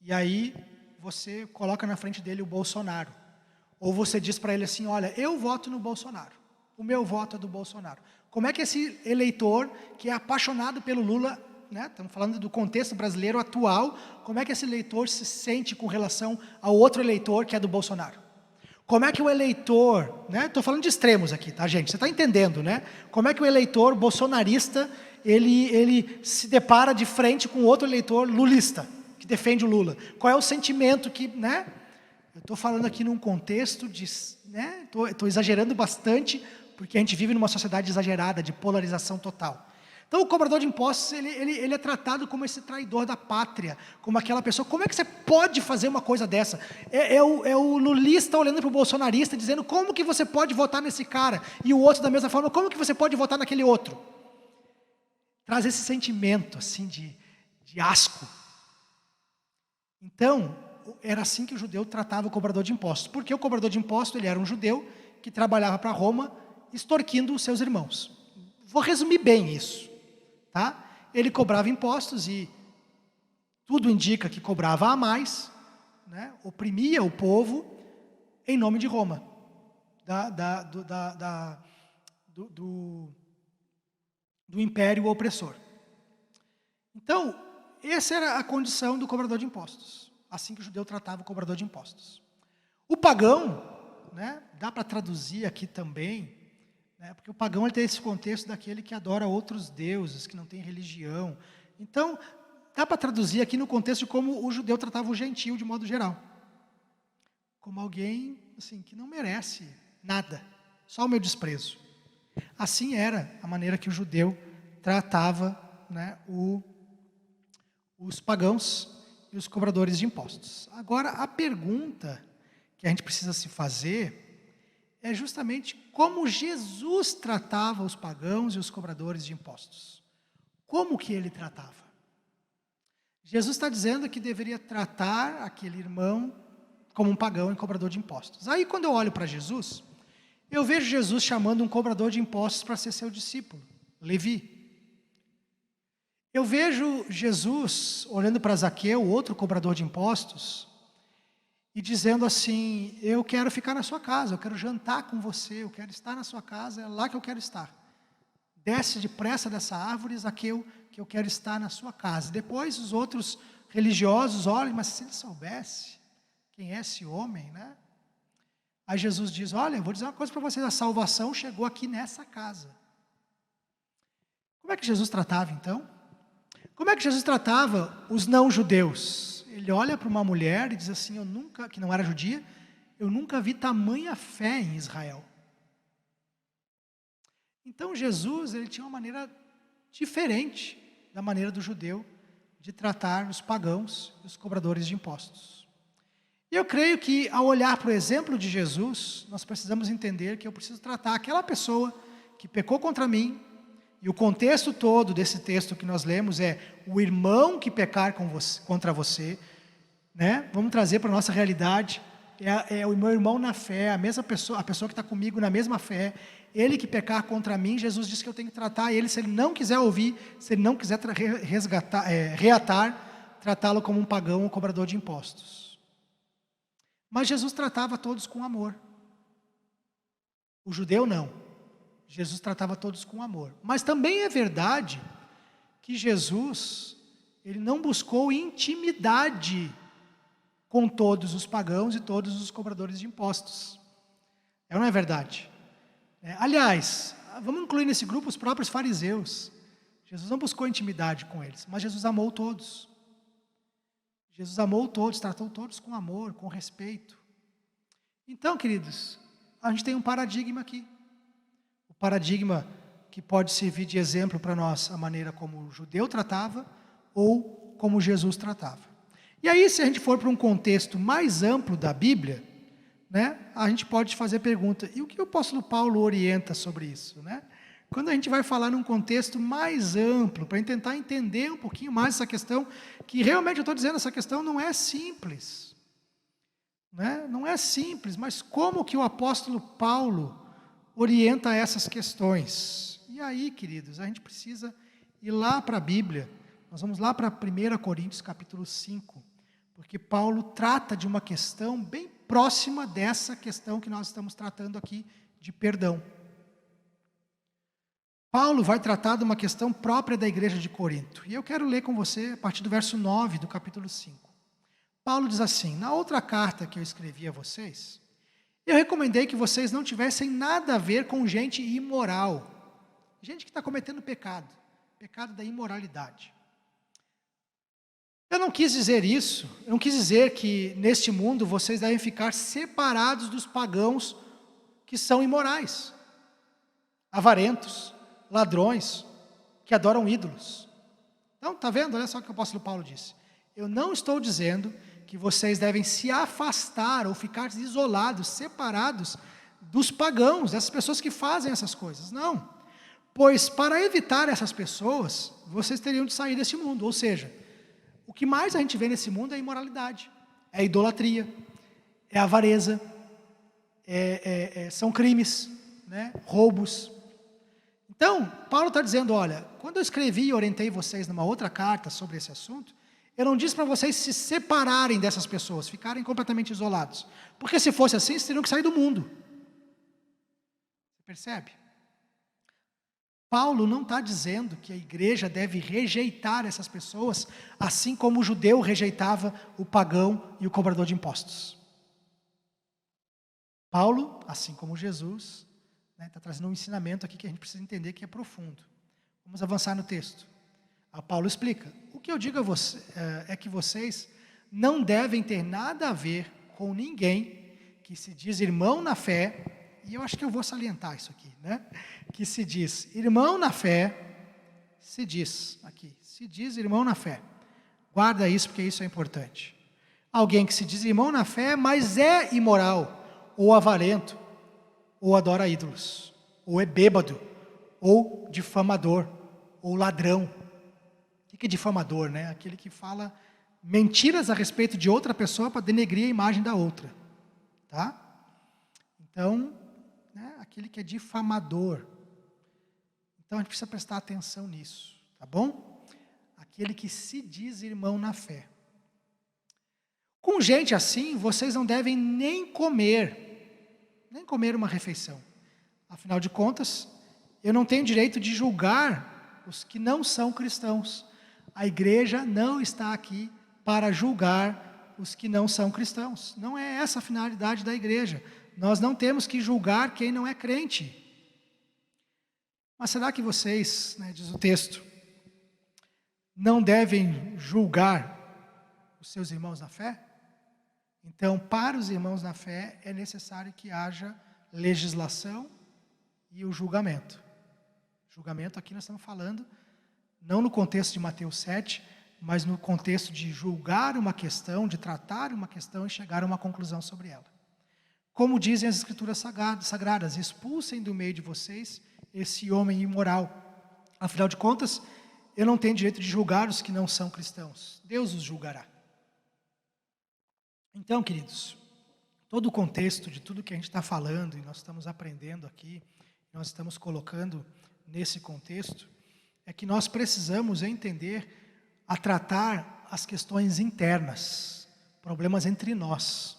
E aí você coloca na frente dele o Bolsonaro. Ou você diz para ele assim, olha, eu voto no Bolsonaro, o meu voto é do Bolsonaro. Como é que esse eleitor, que é apaixonado pelo Lula, né, estamos falando do contexto brasileiro atual, como é que esse eleitor se sente com relação ao outro eleitor que é do Bolsonaro? Como é que o eleitor, né, estou falando de extremos aqui, tá, gente? Você está entendendo, né? Como é que o eleitor bolsonarista, ele se depara de frente com outro eleitor lulista, que defende o Lula? Qual é o sentimento que, né? Eu estou falando aqui num contexto de, né? Estou exagerando bastante, porque a gente vive numa sociedade exagerada, de polarização total. Então, o cobrador de impostos, ele é tratado como esse traidor da pátria, como aquela pessoa. Como é que você pode fazer uma coisa dessa? É o lulista olhando para o bolsonarista, dizendo, como que você pode votar nesse cara? E o outro, da mesma forma, como que você pode votar naquele outro? Traz esse sentimento, assim, de asco. Então, era assim que o judeu tratava o cobrador de impostos. Porque o cobrador de impostos, ele era um judeu que trabalhava para Roma, extorquindo os seus irmãos. Vou resumir bem isso. Tá? Ele cobrava impostos e tudo indica que cobrava a mais, né? Oprimia o povo em nome de Roma, do império opressor. Então, essa era a condição do cobrador de impostos, assim que o judeu tratava o cobrador de impostos. O pagão, né, dá para traduzir aqui também, porque o pagão ele tem esse contexto daquele que adora outros deuses, que não tem religião. Então, dá para traduzir aqui no contexto de como o judeu tratava o gentio de modo geral. Como alguém assim, que não merece nada, só o meu desprezo. Assim era a maneira que o judeu tratava, né, os pagãos e os cobradores de impostos. Agora, a pergunta que a gente precisa se fazer é justamente como Jesus tratava os pagãos e os cobradores de impostos. Como que ele tratava? Jesus está dizendo que deveria tratar aquele irmão como um pagão e cobrador de impostos. Aí, quando eu olho para Jesus, eu vejo Jesus chamando um cobrador de impostos para ser seu discípulo, Levi. Eu vejo Jesus olhando para Zaqueu, outro cobrador de impostos, e dizendo assim, eu quero ficar na sua casa, eu quero jantar com você, eu quero estar na sua casa, é lá que eu quero estar. Desce depressa dessa árvore, Zaqueu, que eu quero estar na sua casa. Depois os outros religiosos olham, mas se ele soubesse quem é esse homem, né? Aí Jesus diz, olha, eu vou dizer uma coisa para vocês, a salvação chegou aqui nessa casa. Como é que Jesus tratava então? Como é que Jesus tratava os não-judeus? Ele olha para uma mulher e diz assim, que não era judia, eu nunca vi tamanha fé em Israel. Então Jesus, ele tinha uma maneira diferente da maneira do judeu de tratar os pagãos e os cobradores de impostos. E eu creio que ao olhar para o exemplo de Jesus, nós precisamos entender que eu preciso tratar aquela pessoa que pecou contra mim, e o contexto todo desse texto que nós lemos é o irmão que pecar contra você, né? Vamos trazer para a nossa realidade, é o meu irmão na fé, a mesma pessoa, a pessoa que está comigo na mesma fé, ele que pecar contra mim, Jesus disse que eu tenho que tratar ele, se ele não quiser ouvir, se ele não quiser reatar, tratá-lo como um pagão ou cobrador de impostos. Mas Jesus tratava todos com amor. O judeu não. Jesus tratava todos com amor. Mas também é verdade que Jesus, ele não buscou intimidade com todos os pagãos e todos os cobradores de impostos. Não é verdade? Aliás, vamos incluir nesse grupo os próprios fariseus. Jesus não buscou intimidade com eles, mas Jesus amou todos. Jesus amou todos, tratou todos com amor, com respeito. Então, queridos, a gente tem um paradigma aqui. O paradigma que pode servir de exemplo para nós, a maneira como o judeu tratava ou como Jesus tratava. E aí, se a gente for para um contexto mais amplo da Bíblia, né, a gente pode fazer a pergunta, e o que o apóstolo Paulo orienta sobre isso? Né? Quando a gente vai falar num contexto mais amplo, para tentar entender um pouquinho mais essa questão, que realmente eu estou dizendo, essa questão não é simples. Né? Não é simples, mas como que o apóstolo Paulo orienta essas questões? E aí, queridos, a gente precisa ir lá para a Bíblia. Nós vamos lá para 1 Coríntios capítulo 5, porque Paulo trata de uma questão bem próxima dessa questão que nós estamos tratando aqui de perdão. Paulo vai tratar de uma questão própria da igreja de Corinto. E eu quero ler com você a partir do verso 9 do capítulo 5. Paulo diz assim: na outra carta que eu escrevi a vocês, eu recomendei que vocês não tivessem nada a ver com gente imoral. Gente que está cometendo pecado da imoralidade. Eu não quis dizer isso, eu não quis dizer que neste mundo vocês devem ficar separados dos pagãos que são imorais, avarentos, ladrões, que adoram ídolos. Então, está vendo? Olha só o que o apóstolo Paulo disse. Eu não estou dizendo que vocês devem se afastar ou ficar isolados, separados dos pagãos, dessas pessoas que fazem essas coisas. Não. Pois para evitar essas pessoas, vocês teriam de sair desse mundo. Ou seja, o que mais a gente vê nesse mundo é a imoralidade, é a idolatria, é a avareza, são crimes, né? Roubos. Então, Paulo está dizendo, olha, quando eu escrevi e orientei vocês numa outra carta sobre esse assunto, eu não disse para vocês se separarem dessas pessoas, ficarem completamente isolados. Porque se fosse assim, vocês teriam que sair do mundo. Você percebe? Paulo não está dizendo que a igreja deve rejeitar essas pessoas, assim como o judeu rejeitava o pagão e o cobrador de impostos. Paulo, assim como Jesus, está trazendo um ensinamento aqui que a gente precisa entender que é profundo. Vamos avançar no texto. Paulo explica: o que eu digo a você, é que vocês não devem ter nada a ver com ninguém que se diz irmão na fé, e eu acho que eu vou salientar isso aqui, né? Que se diz irmão na fé, se diz irmão na fé. Guarda isso, porque isso é importante. Alguém que se diz irmão na fé, mas é imoral, ou avarento, ou adora ídolos, ou é bêbado, ou difamador, ou ladrão. O que é difamador, né? Aquele que fala mentiras a respeito de outra pessoa para denegrir a imagem da outra, tá? Então, né, aquele que é difamador. Então a gente precisa prestar atenção nisso, tá bom? Aquele que se diz irmão na fé. Com gente assim, vocês não devem nem comer uma refeição. Afinal de contas, eu não tenho direito de julgar os que não são cristãos. A igreja não está aqui para julgar os que não são cristãos. Não é essa a finalidade da igreja. Nós não temos que julgar quem não é crente. Mas será que vocês, né, diz o texto, não devem julgar os seus irmãos na fé? Então, para os irmãos na fé, é necessário que haja legislação e o julgamento. Julgamento, aqui nós estamos falando, não no contexto de Mateus 7, mas no contexto de julgar uma questão, de tratar uma questão e chegar a uma conclusão sobre ela. Como dizem as Escrituras sagradas, expulsem do meio de vocês esse homem imoral. Afinal de contas, eu não tenho direito de julgar os que não são cristãos. Deus os julgará. Então, queridos, todo o contexto de tudo que a gente está falando e nós estamos aprendendo aqui, nós estamos colocando nesse contexto, é que nós precisamos entender a tratar as questões internas, problemas entre nós.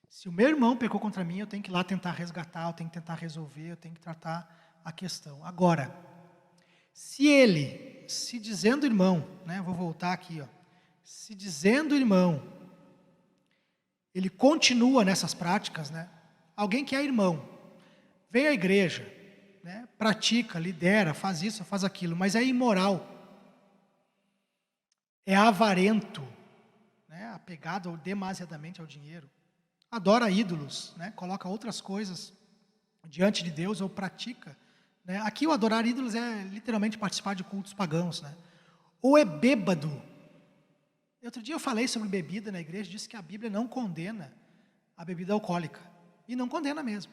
Se o meu irmão pecou contra mim, eu tenho que ir lá tentar resgatar, eu tenho que tentar resolver, eu tenho que tratar a questão. Agora, se ele, se dizendo irmão, né, vou voltar aqui, se dizendo irmão, ele continua nessas práticas, né? Alguém que é irmão, vem à igreja, né, pratica, lidera, faz isso, faz aquilo, mas é imoral, é avarento, né, apegado demasiadamente ao dinheiro, adora ídolos, né, coloca outras coisas diante de Deus ou pratica, né? Aqui o adorar ídolos é literalmente participar de cultos pagãos, né? Ou é bêbado. Outro dia eu falei sobre bebida na igreja, disse que a Bíblia não condena a bebida alcoólica. E não condena mesmo.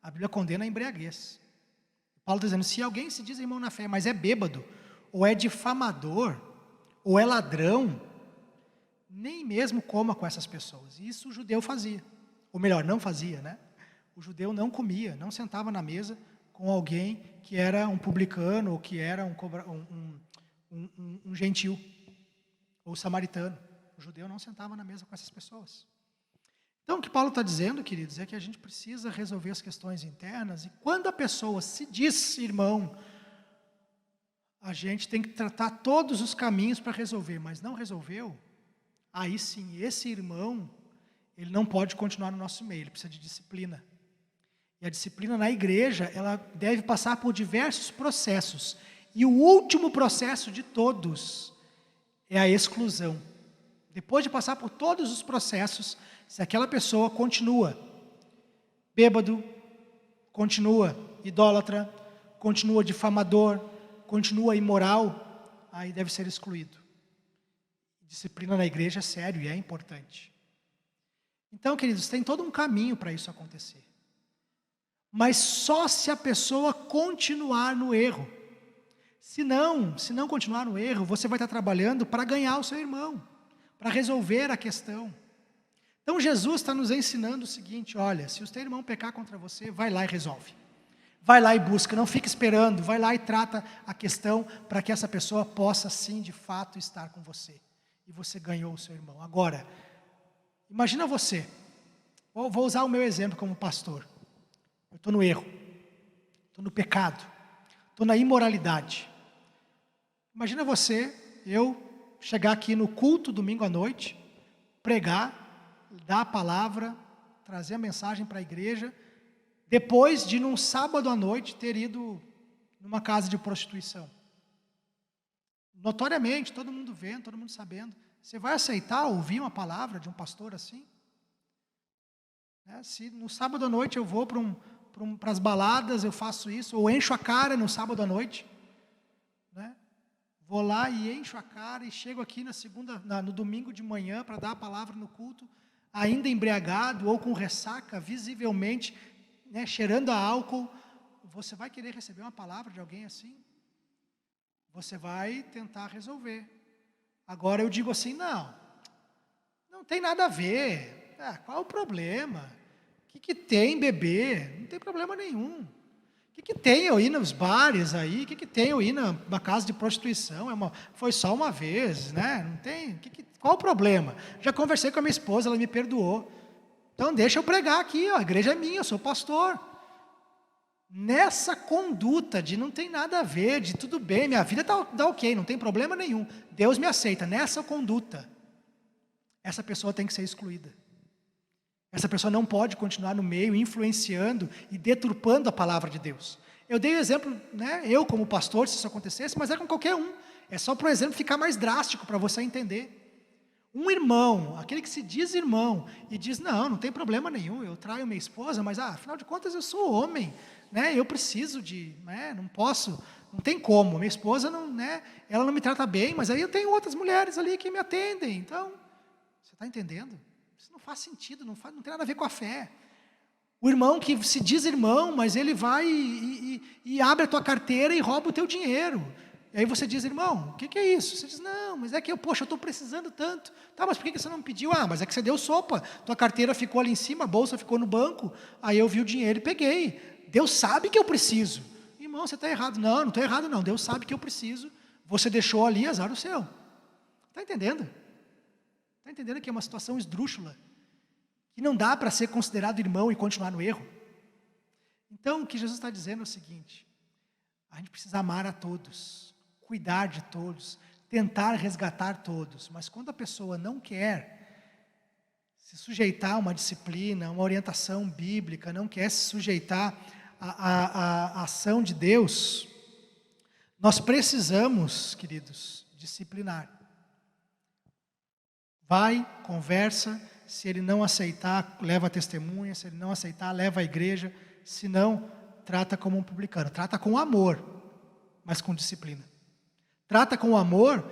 A Bíblia condena a embriaguez. Paulo está dizendo, se alguém se diz irmão na fé, mas é bêbado, ou é difamador, ou é ladrão, nem mesmo coma com essas pessoas. Isso o judeu fazia. Ou melhor, não fazia, né? O judeu não comia, não sentava na mesa com alguém que era um publicano, ou que era um gentil, ou samaritano. O judeu não sentava na mesa com essas pessoas. Então, o que Paulo está dizendo, queridos, é que a gente precisa resolver as questões internas, e quando a pessoa se diz irmão, a gente tem que tratar todos os caminhos para resolver, mas não resolveu, aí sim, esse irmão, ele não pode continuar no nosso meio, ele precisa de disciplina. E a disciplina na igreja, ela deve passar por diversos processos. E o último processo de todos é a exclusão. Depois de passar por todos os processos, se aquela pessoa continua bêbado, continua idólatra, continua difamador, continua imoral, aí deve ser excluído. Disciplina na igreja é sério e é importante. Então, queridos, tem todo um caminho para isso acontecer. Mas só se a pessoa continuar no erro. Se não continuar no erro, você vai estar trabalhando para ganhar o seu irmão, para resolver a questão. Então Jesus está nos ensinando o seguinte: olha, se o teu irmão pecar contra você, vai lá e resolve. Vai lá e busca, não fica esperando, vai lá e trata a questão para que essa pessoa possa sim, de fato, estar com você. E você ganhou o seu irmão. Agora, imagina você, vou usar o meu exemplo como pastor. Eu estou no erro, estou no pecado, estou na imoralidade. Imagina você, eu chegar aqui no culto domingo à noite, pregar, dar a palavra, trazer a mensagem para a igreja, depois de num sábado à noite ter ido numa casa de prostituição. Notoriamente, todo mundo vendo, todo mundo sabendo. Você vai aceitar ouvir uma palavra de um pastor assim? Se no sábado à noite eu vou para as baladas, eu faço isso, ou encho a cara no sábado à noite, né? Vou lá e encho a cara e chego aqui no domingo de manhã para dar a palavra no culto, ainda embriagado ou com ressaca, visivelmente, né, cheirando a álcool. Você vai querer receber uma palavra de alguém assim? Você vai tentar resolver. Agora eu digo assim, não tem nada a ver. Qual é o problema? O que tem beber? Não tem problema nenhum. O que tem eu ir nos bares aí? O que tem eu ir na casa de prostituição? Foi só uma vez, né? Não tem. Qual o problema? Já conversei com a minha esposa, ela me perdoou. Então deixa eu pregar aqui, a igreja é minha, eu sou pastor. Nessa conduta de não tem nada a ver, de tudo bem, minha vida tá ok, não tem problema nenhum. Deus me aceita. Nessa conduta, essa pessoa tem que ser excluída. Essa pessoa não pode continuar no meio, influenciando e deturpando a palavra de Deus. Eu dei o exemplo, né, eu como pastor, se isso acontecesse, mas é com qualquer um. É só para o exemplo ficar mais drástico, para você entender. Um irmão, aquele que se diz irmão, e diz, não tem problema nenhum, eu traio minha esposa, mas afinal de contas eu sou homem, né, eu preciso não posso, não tem como, minha esposa ela não me trata bem, mas aí eu tenho outras mulheres ali que me atendem. Então, você está entendendo? Isso não faz sentido, não tem nada a ver com a fé. O irmão que se diz irmão, mas ele vai e abre a tua carteira e rouba o teu dinheiro. E aí você diz, irmão, o que é isso? Você diz, não, mas é que eu estou precisando tanto. Tá, mas por que você não me pediu? Mas é que você deu sopa, tua carteira ficou ali em cima, a bolsa ficou no banco, aí eu vi o dinheiro e peguei. Deus sabe que eu preciso. Irmão, você está errado. Não estou errado não, Deus sabe que eu preciso. Você deixou ali, azar o seu. Está entendendo? Está entendendo que é uma situação esdrúxula? Que não dá para ser considerado irmão e continuar no erro? Então, o que Jesus está dizendo é o seguinte: a gente precisa amar a todos, cuidar de todos, tentar resgatar todos. Mas quando a pessoa não quer se sujeitar a uma disciplina, uma orientação bíblica, não quer se sujeitar à ação de Deus, nós precisamos, queridos, disciplinar. Vai, conversa, se ele não aceitar, leva a testemunha, se ele não aceitar, leva à igreja, se não, trata como um publicano, trata com amor, mas com disciplina. Trata com amor,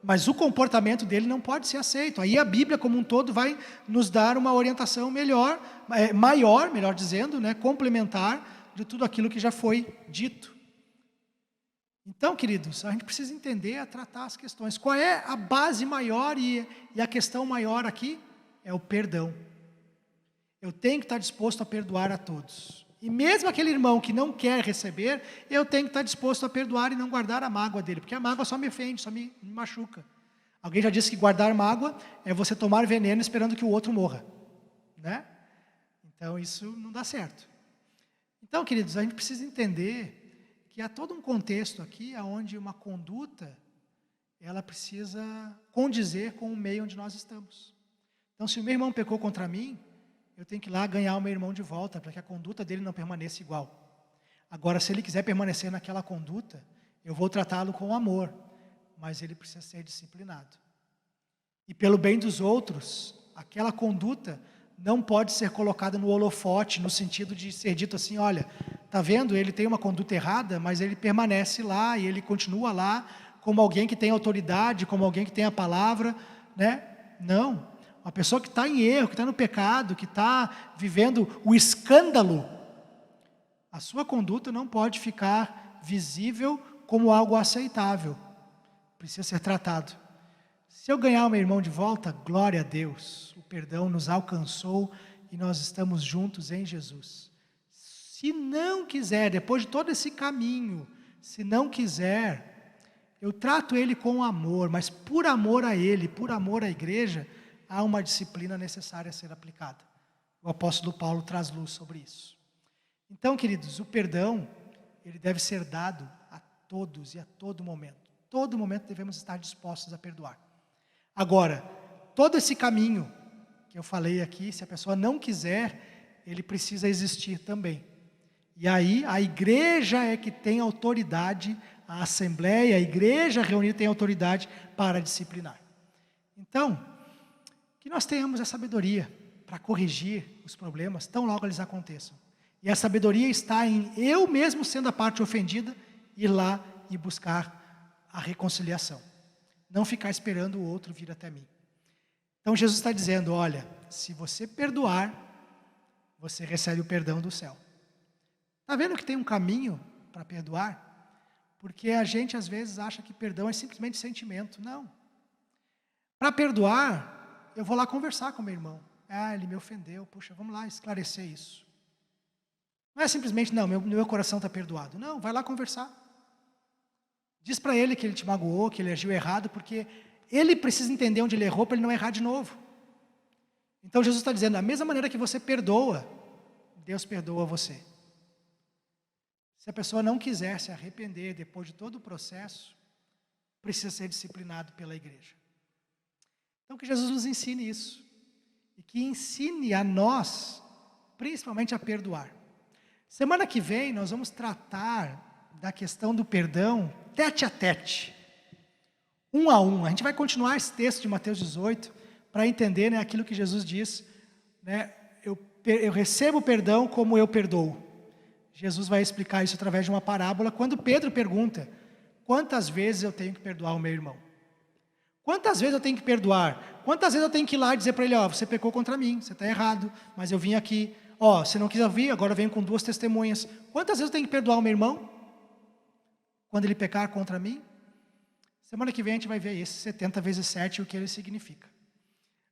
mas o comportamento dele não pode ser aceito. Aí a Bíblia como um todo vai nos dar uma orientação maior, melhor dizendo, né, complementar de tudo aquilo que já foi dito. Então, queridos, a gente precisa entender a tratar as questões. Qual é a base maior e a questão maior aqui? É o perdão. Eu tenho que estar disposto a perdoar a todos. E mesmo aquele irmão que não quer receber, eu tenho que estar disposto a perdoar e não guardar a mágoa dele, porque a mágoa só me ofende, só me machuca. Alguém já disse que guardar mágoa é você tomar veneno esperando que o outro morra. né? Então isso não dá certo. Então, queridos, a gente precisa entender que há todo um contexto aqui onde uma conduta, ela precisa condizer com o meio onde nós estamos. Então, se o meu irmão pecou contra mim, eu tenho que ir lá ganhar o meu irmão de volta, para que a conduta dele não permaneça igual. Agora, se ele quiser permanecer naquela conduta, eu vou tratá-lo com amor, mas ele precisa ser disciplinado. E pelo bem dos outros, aquela conduta não pode ser colocada no holofote, no sentido de ser dito assim, olha, tá vendo, ele tem uma conduta errada, mas ele permanece lá e ele continua lá como alguém que tem autoridade, como alguém que tem a palavra, né? Não, uma pessoa que está em erro, que está no pecado, que está vivendo o escândalo, a sua conduta não pode ficar visível como algo aceitável, precisa ser tratado. Se eu ganhar o meu irmão de volta, glória a Deus, o perdão nos alcançou e nós estamos juntos em Jesus. Se não quiser, depois de todo esse caminho, se não quiser, eu trato ele com amor, mas por amor a ele, por amor à igreja, há uma disciplina necessária a ser aplicada. O apóstolo Paulo traz luz sobre isso. Então, queridos, o perdão, ele deve ser dado a todos e a todo momento. Todo momento devemos estar dispostos a perdoar. Agora, todo esse caminho que eu falei aqui, se a pessoa não quiser, ele precisa existir também. E aí, a igreja é que tem autoridade, a assembleia, a igreja reunida tem autoridade para disciplinar. Então, que nós tenhamos a sabedoria para corrigir os problemas, tão logo eles aconteçam. E a sabedoria está em eu mesmo sendo a parte ofendida, ir lá e buscar a reconciliação. Não ficar esperando o outro vir até mim. Então Jesus está dizendo, olha, se você perdoar, você recebe o perdão do céu. Está vendo que tem um caminho para perdoar? Porque a gente às vezes acha que perdão é simplesmente sentimento. Não. Para perdoar, eu vou lá conversar com meu irmão. Ah, ele me ofendeu, puxa, vamos lá esclarecer isso. Não é simplesmente, não, meu coração está perdoado. Não, vai lá conversar. Diz para ele que ele te magoou, que ele agiu errado, porque ele precisa entender onde ele errou para ele não errar de novo. Então Jesus está dizendo, da mesma maneira que você perdoa, Deus perdoa você. Se a pessoa não quiser se arrepender depois de todo o processo, precisa ser disciplinado pela igreja. Então que Jesus nos ensine isso. E que ensine a nós, principalmente a perdoar. Semana que vem nós vamos tratar da questão do perdão tete a tete, um a um. A gente vai continuar esse texto de Mateus 18 para entender, né, aquilo que Jesus diz, né, eu recebo o perdão como eu perdoo. Jesus vai explicar isso através de uma parábola, quando Pedro pergunta, quantas vezes eu tenho que perdoar o meu irmão? Quantas vezes eu tenho que perdoar? Quantas vezes eu tenho que ir lá e dizer para ele, ó, você pecou contra mim, você está errado, mas eu vim aqui, ó, você não quis ouvir, agora eu venho com 2 testemunhas. Quantas vezes eu tenho que perdoar o meu irmão? Quando ele pecar contra mim? Semana que vem a gente vai ver esse 70 vezes 7 e o que ele significa.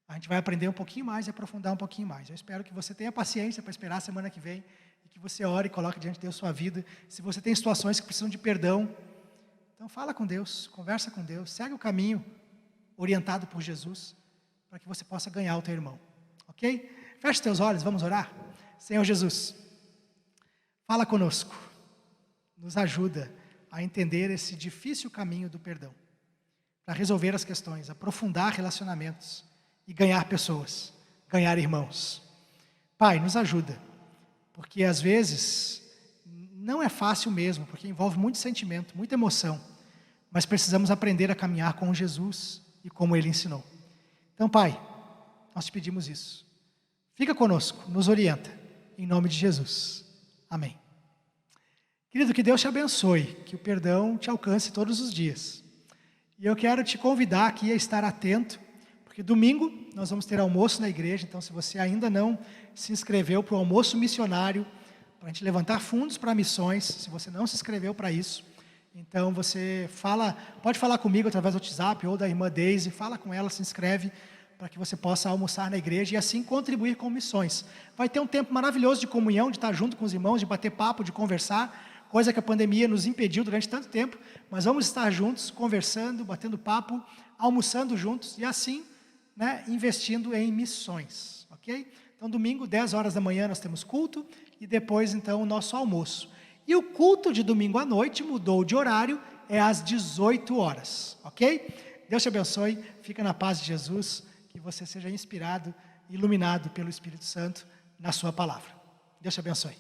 A gente vai aprender um pouquinho mais e aprofundar um pouquinho mais. Eu espero que você tenha paciência para esperar a semana que vem e que você ore e coloque diante de Deus sua vida. Se você tem situações que precisam de perdão, então fala com Deus, conversa com Deus, segue o caminho orientado por Jesus para que você possa ganhar o teu irmão. Ok? Feche teus olhos, vamos orar? Senhor Jesus, fala conosco, nos ajuda a entender esse difícil caminho do perdão, para resolver as questões, aprofundar relacionamentos e ganhar pessoas, ganhar irmãos. Pai, nos ajuda, porque às vezes não é fácil mesmo, porque envolve muito sentimento, muita emoção, mas precisamos aprender a caminhar com Jesus e como Ele ensinou. Então, Pai, nós te pedimos isso. Fica conosco, nos orienta, em nome de Jesus. Amém. Querido, que Deus te abençoe, que o perdão te alcance todos os dias. E eu quero te convidar aqui a estar atento, porque domingo nós vamos ter almoço na igreja, então se você ainda não se inscreveu para o almoço missionário, para a gente levantar fundos para missões, se você não se inscreveu para isso, então você pode falar comigo através do WhatsApp ou da irmã Deise, fala com ela, se inscreve, para que você possa almoçar na igreja e assim contribuir com missões. Vai ter um tempo maravilhoso de comunhão, de estar junto com os irmãos, de bater papo, de conversar, coisa que a pandemia nos impediu durante tanto tempo, mas vamos estar juntos, conversando, batendo papo, almoçando juntos e assim, né, investindo em missões, ok? Então Então, domingo, 10 horas da manhã, nós temos culto e depois, então, o nosso almoço. E o culto de domingo à noite mudou de horário, é às 18 horas, ok? Deus te abençoe, fica na paz de Jesus, que você seja inspirado, iluminado pelo Espírito Santo na sua palavra. Deus te abençoe.